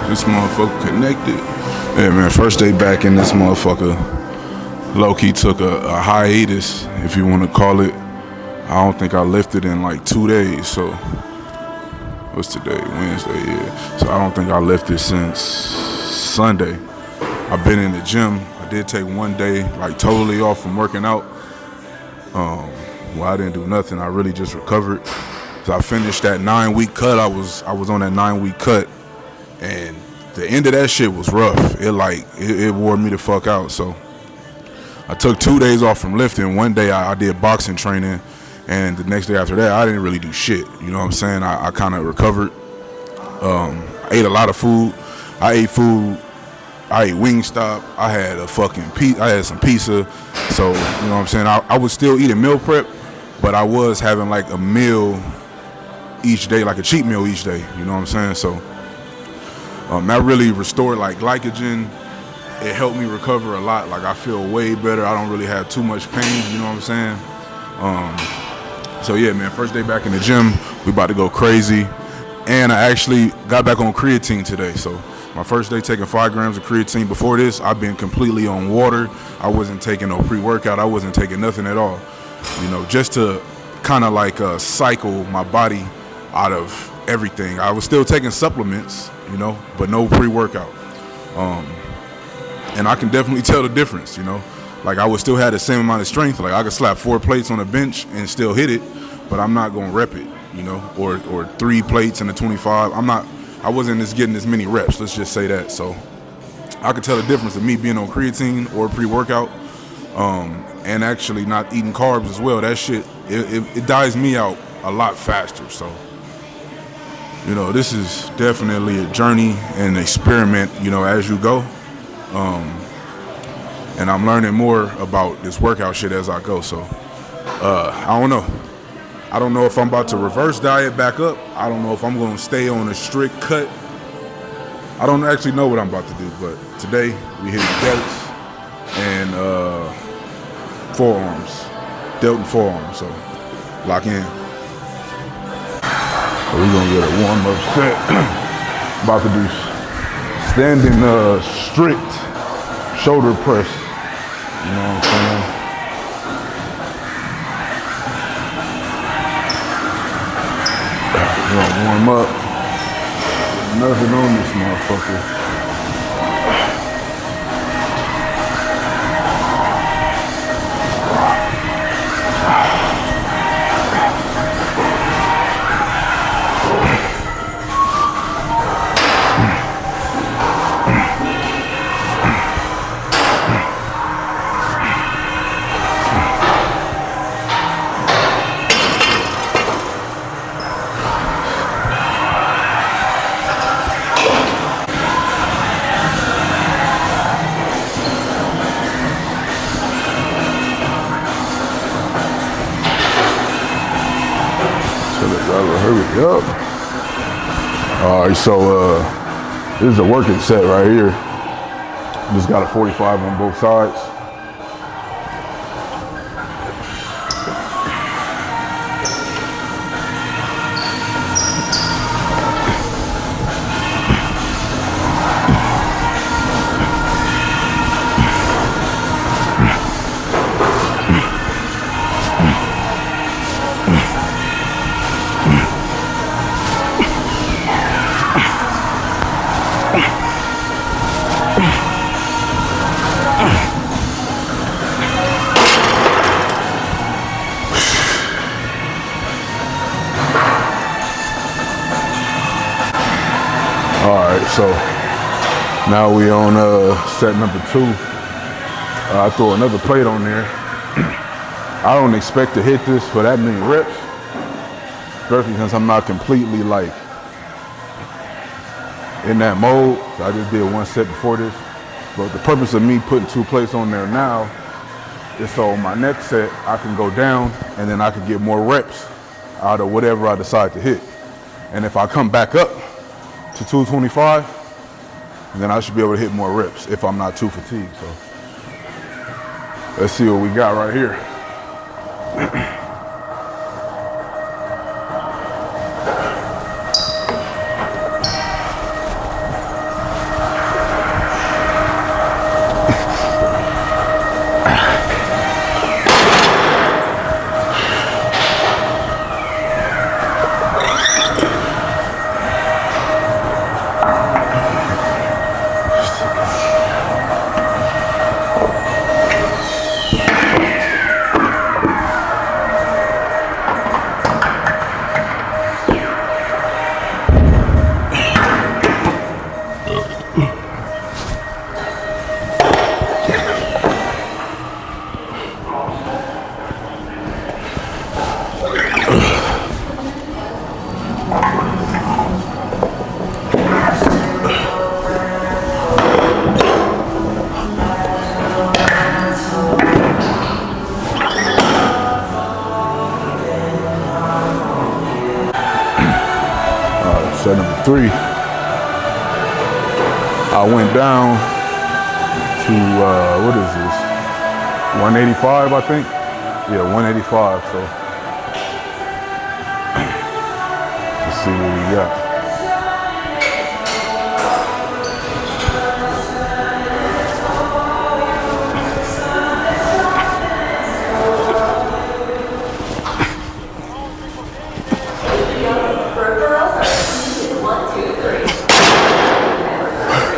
This motherfucker connected. Yeah, man, first day back in this motherfucker. Low-key took a hiatus, if you want to call it. I don't think I lifted in like 2 days, so. What's today? Wednesday, yeah. So I don't think I lifted since Sunday. I've been in the gym. I did take 1 day, like totally off from working out. Well, I didn't do nothing. I really just recovered. So I finished that 9-week cut. I was on that 9-week cut, and the end of that shit was rough. It wore me the fuck out. So I took 2 days off from lifting. 1 day I did boxing training, and the next day after that I didn't really do shit. You know what I'm saying? I kind of recovered. I ate a lot of food. I ate Wingstop. I had I had some pizza. So, you know what I'm saying? I was still eating meal prep, but I was having like a meal each day, like a cheat meal each day. You know what I'm saying? So that really restored like glycogen. It helped me recover a lot. Like I feel way better. I don't really have too much pain. You know what I'm saying? So yeah, man, first day back in the gym. We about to go crazy. And I actually got back on creatine today. So my first day taking 5 grams of creatine. Before this, I've been completely on water. I wasn't taking no pre-workout. I wasn't taking nothing at all. You know, just to kind of like cycle my body out of everything. I was still taking supplements, you know, but no pre-workout. And I can definitely tell the difference, you know. Like I would still have the same amount of strength. Like I could slap 4 plates on a bench and still hit it, but I'm not gonna rep it, you know, or 3 plates in a 25. I wasn't just getting as many reps, let's just say that. So I could tell the difference of me being on creatine or pre-workout, and actually not eating carbs as well. That shit, it dies me out a lot faster. So, you know, this is definitely a journey and an experiment, you know, as you go. And I'm learning more about this workout shit as I go. So, I don't know. I don't know if I'm about to reverse diet back up. I don't know if I'm going to stay on a strict cut. I don't actually know what I'm about to do, but today we hit delts and forearms, delt and forearms. So lock in. So we're gonna get a warm-up set. About to do standing strict shoulder press. You know what I'm saying? We're gonna warm up. Nothing on this motherfucker. Hurry up. All right, so this is a working set right here. Just got a 45 on both sides. So now we on set number 2. I throw another plate on there. I don't expect to hit this for that many reps, especially since I'm not completely like in that mode. I just did 1 set before this. But the purpose of me putting 2 plates on there now is so my next set I can go down and then I can get more reps out of whatever I decide to hit. And if I come back up to 225, then I should be able to hit more reps if I'm not too fatigued. So let's see what we got right here. 3. I went down to, what is this? 185, I think? Yeah, 185, so. Let's see what we got.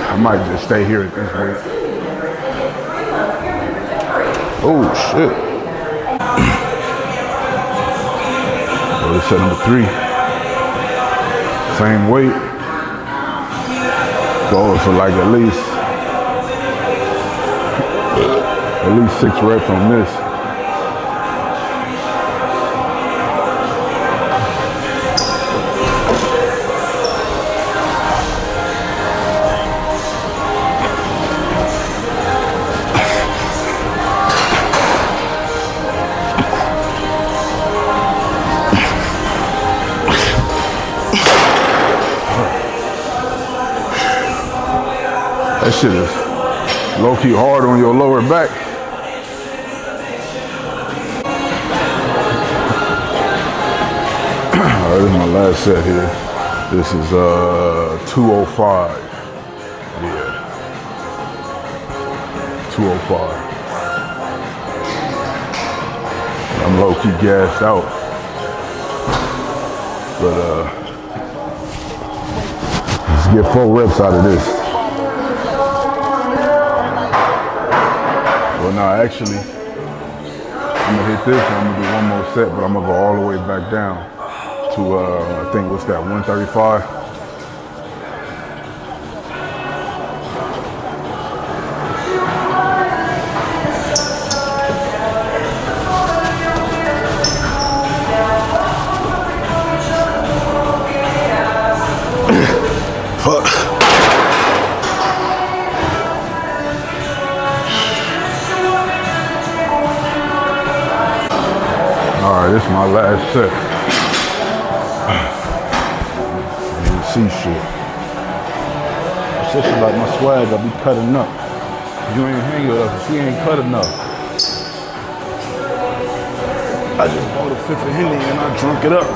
I might just stay here at this weight. Oh shit. Well, this set number 3. Same weight. Going for like at least 6 reps on this. That shit is low-key hard on your lower back. All right, this is my last set here. This is 205. Yeah, 205. I'm low-key gassed out, but let's get 4 reps out of this. Well, no, actually, I'm gonna hit this and I'm gonna do one more set, but I'm gonna go all the way back down to, I think, what's that, 135? Fuck. Alright, this is my last set. You can see shit. It's just like my swag, I be cutting up. You ain't hanging with us, she ain't cut enough. I just bought a 5th of Henny and I drunk it up.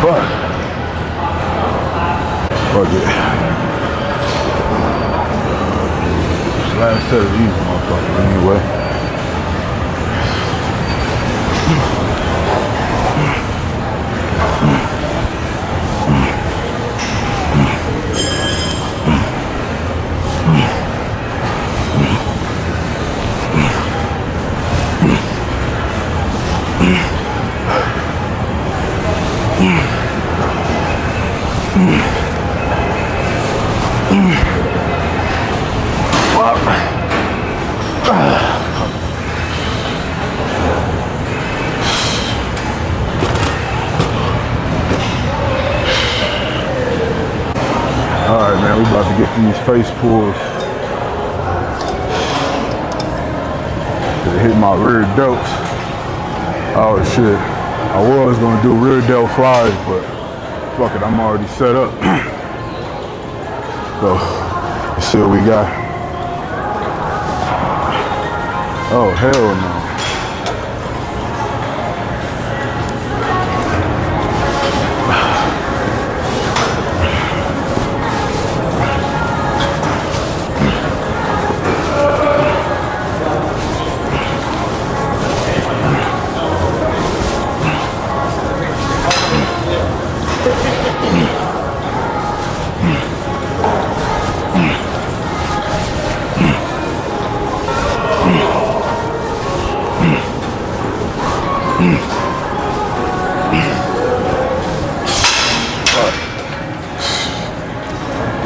Fuck. Fuck it. Last set of these motherfuckers anyway. Alright man, we about to get these face pulls. It hit my rear delts. Oh shit. I was gonna do rear delt flies, but fuck it, I'm already set up. So, let's see what we got. Oh, hell no.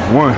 One.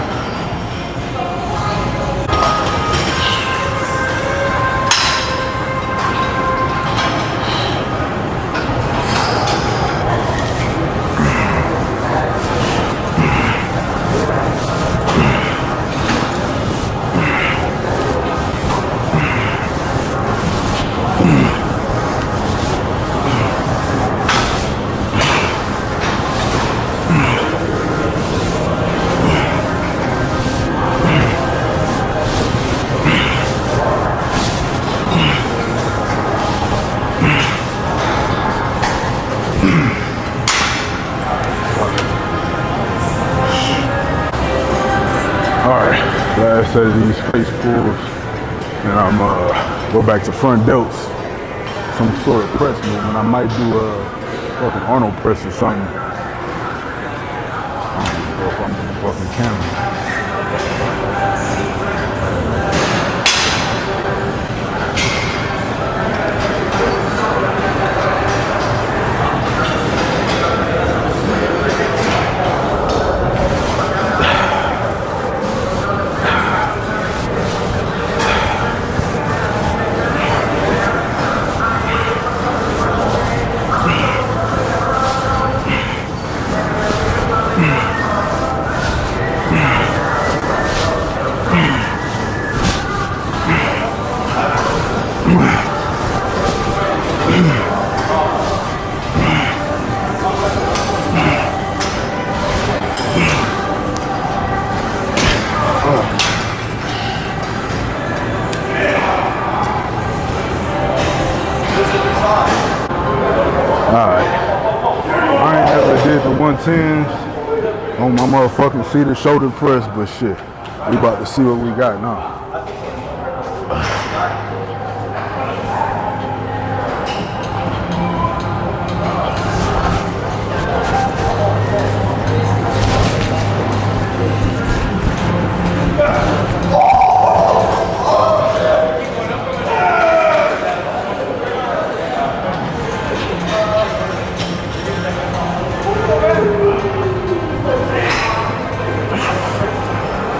Alright, last set of these face pulls, and I'm go back to front delts, some sort of press movement. I might do a fucking Arnold press or something. I don't even know if I'm in the fucking camera. Alright, I ain't never did the 110s on my motherfucking seated shoulder press, but shit, we about to see what we got now.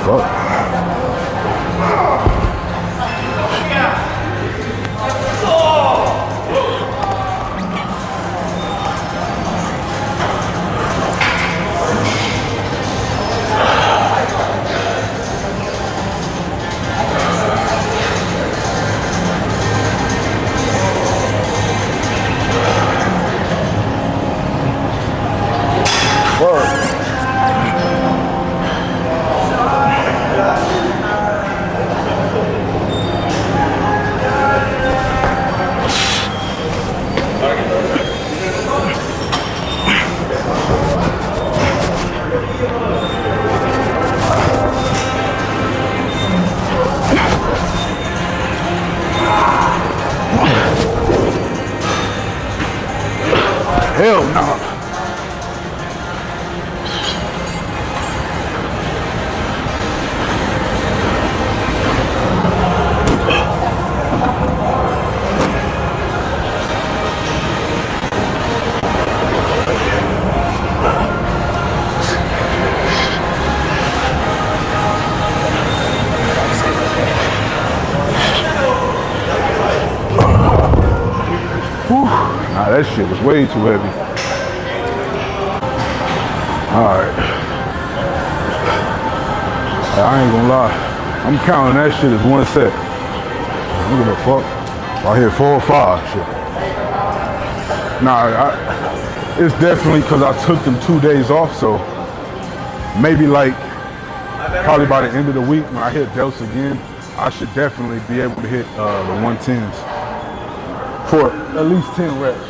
Fuck. Hell no. Nah, that shit was way too heavy. Alright. I ain't gonna lie. I'm counting that shit as one set. I don't give a fuck. I hit 4 or 5 shit. Nah, it's definitely because I took them 2 days off, so maybe like probably by the end of the week when I hit Delts again, I should definitely be able to hit the 110s for at least 10 reps.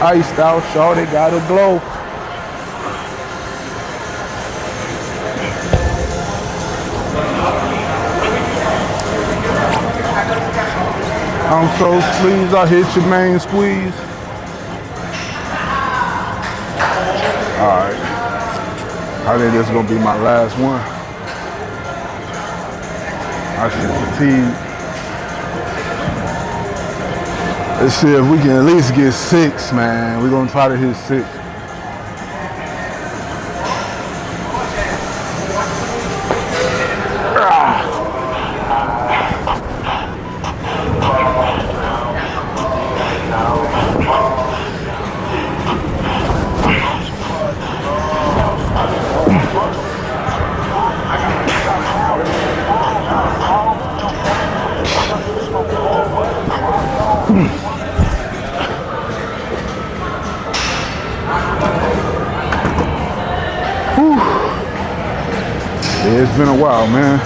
Iced out, shawty got a glow. I'm so pleased I hit your main squeeze. Alright. I think this is gonna be my last one. I should fatigue. Let's see if we can at least get 6, man. We're gonna try to hit 6. Yeah, it's been a while, man.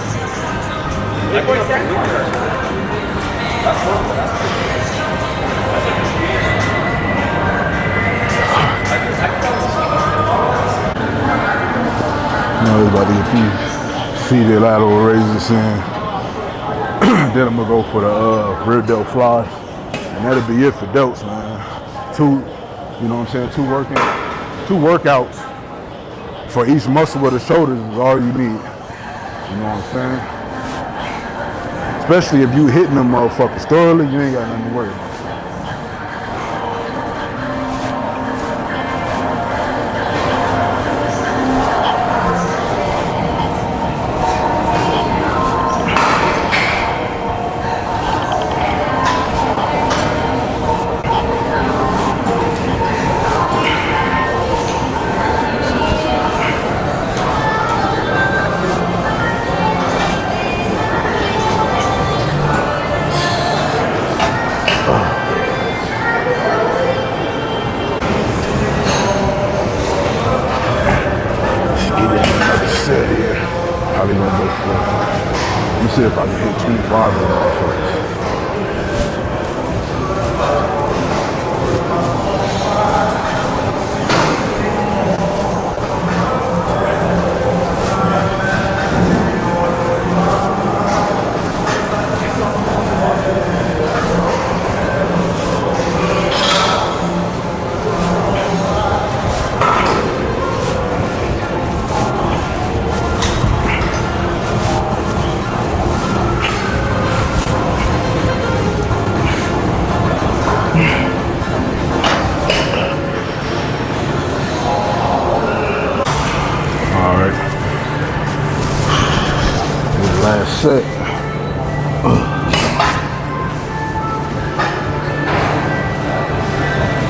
Now we're about to get these seated lateral raises in. Then I'm gonna go for the rear delt flies. And that'll be it for delts, man. 2, you know what I'm saying, 2 workouts for each muscle of the shoulders is all you need. You know what I'm saying? Especially if you hitting them motherfuckers thoroughly, you ain't got nothing to worry about. See if I can hit 25 of that first. Last set.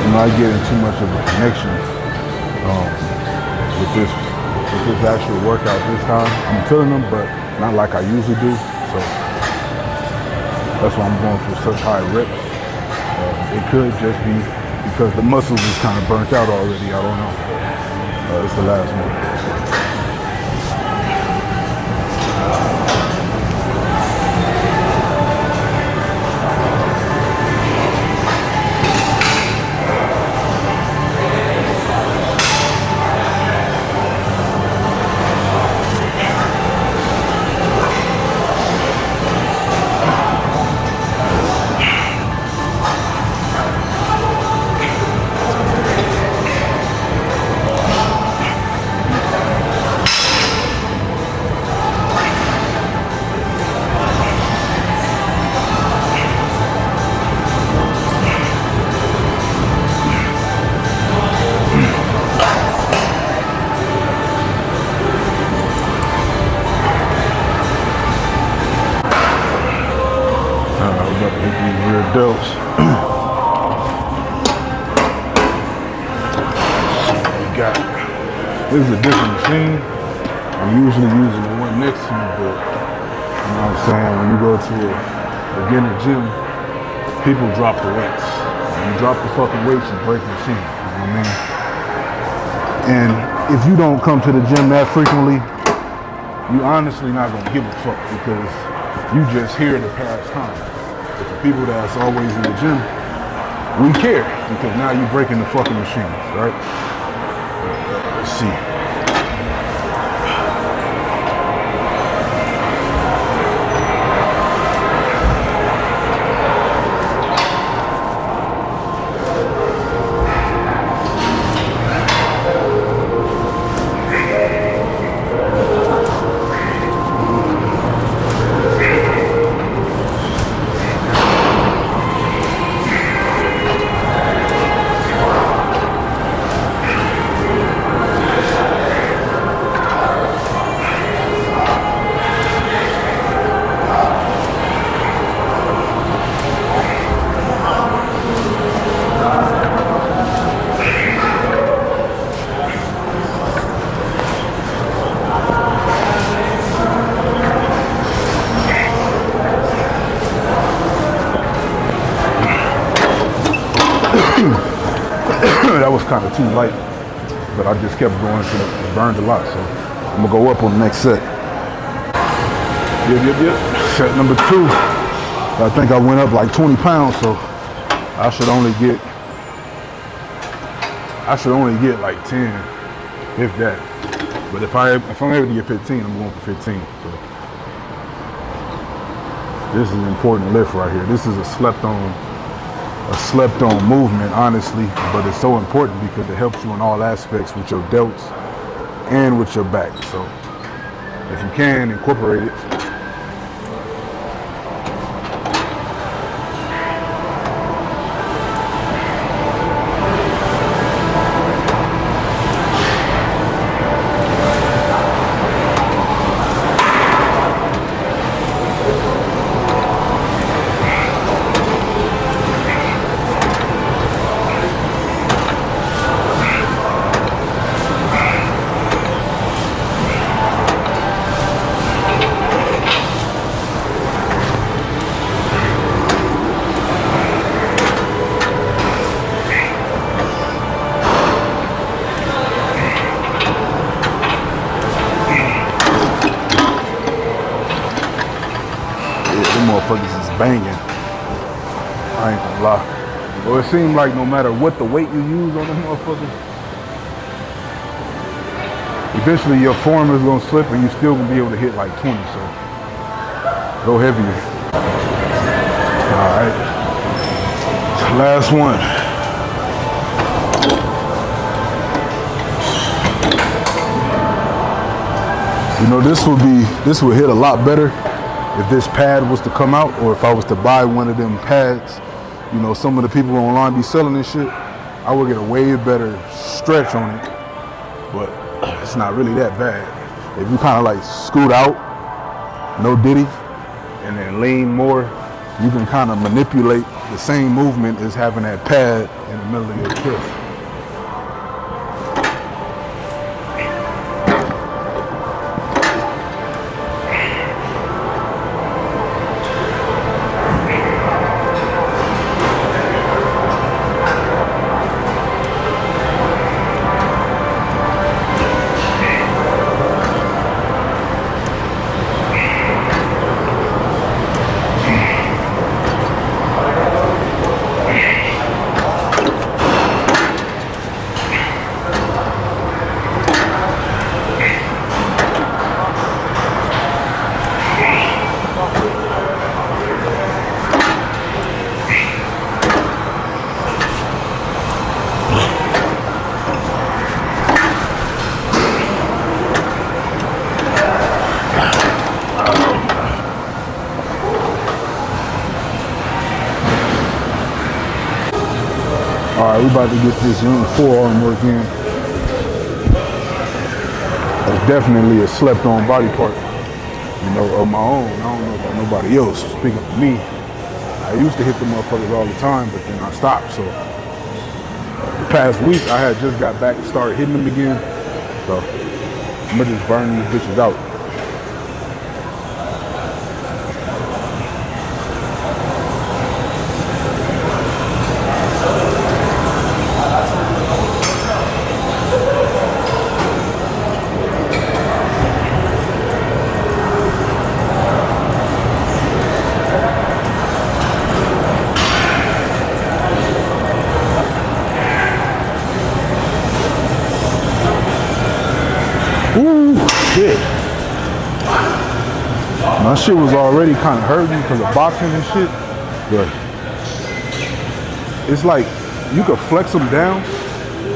I'm not getting too much of a connection with this actual workout this time. I'm feeling them, but not like I usually do. So that's why I'm going for such high reps. It could just be because the muscles is kind of burnt out already. I don't know. It's the last one. Delts. This is a different machine. I'm usually using the one next to me, but you know what I'm saying? When you go to a beginner gym, people drop the weights. When you drop the fucking weights, you break the machine. You know what I mean? And if you don't come to the gym that frequently, you honestly not gonna give a fuck because you just here to pass time. But the people that's always in the gym, we care because now you're breaking the fucking machines, right? Let's see. That was kind of too light, but I just kept going until it burned a lot. So I'm gonna go up on the next set. Yep. Set number 2. I think I went up like 20 pounds, so I should only get like 10, if that. But if I'm able to get 15, I'm going for 15. So this is an important lift right here. This is a slept on movement, honestly, but it's so important because it helps you in all aspects with your delts and with your back. So if you can incorporate it. Motherfuckers is banging. I ain't gonna lie. Well, it seems like no matter what the weight you use on the motherfuckers, eventually your form is gonna slip and you still gonna be able to hit like 20, so go heavier. All right, last one. You know, this would hit a lot better if this pad was to come out, or if I was to buy one of them pads. You know, some of the people online be selling this shit. I would get a way better stretch on it, but it's not really that bad. If you kind of like scoot out no diddy, and then lean more, you can kind of manipulate the same movement as having that pad in the middle of your chest. Alright, we about to get this young forearm work in. It's definitely a slept on body part. You know, of my own. I don't know about nobody else. Speaking for me, I used to hit the motherfuckers all the time, but then I stopped. So the past week I had just got back and started hitting them again. So I'm gonna just burn these bitches out. Ooh, shit. My shit was already kind of hurting because of boxing and shit, but it's like you could flex them down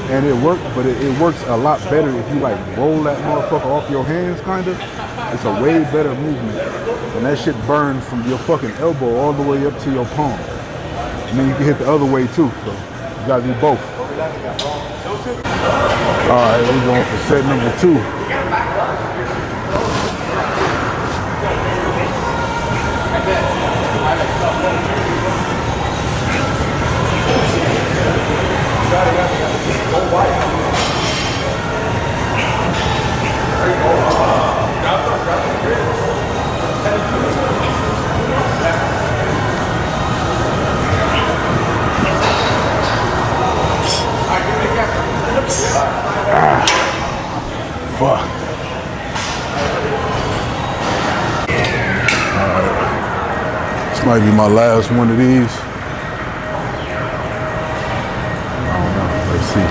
and it works, but it works a lot better if you like roll that motherfucker off your hands, kind of. It's a way better movement, and that shit burns from your fucking elbow all the way up to your palm. And then you can hit the other way too, so you gotta do both. Alright, we're going for set number 2. Fuck. Alright. This might be my last one of these. I don't know. Let's see.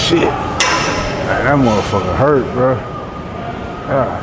Shit. Man, that motherfucker hurt, bro. God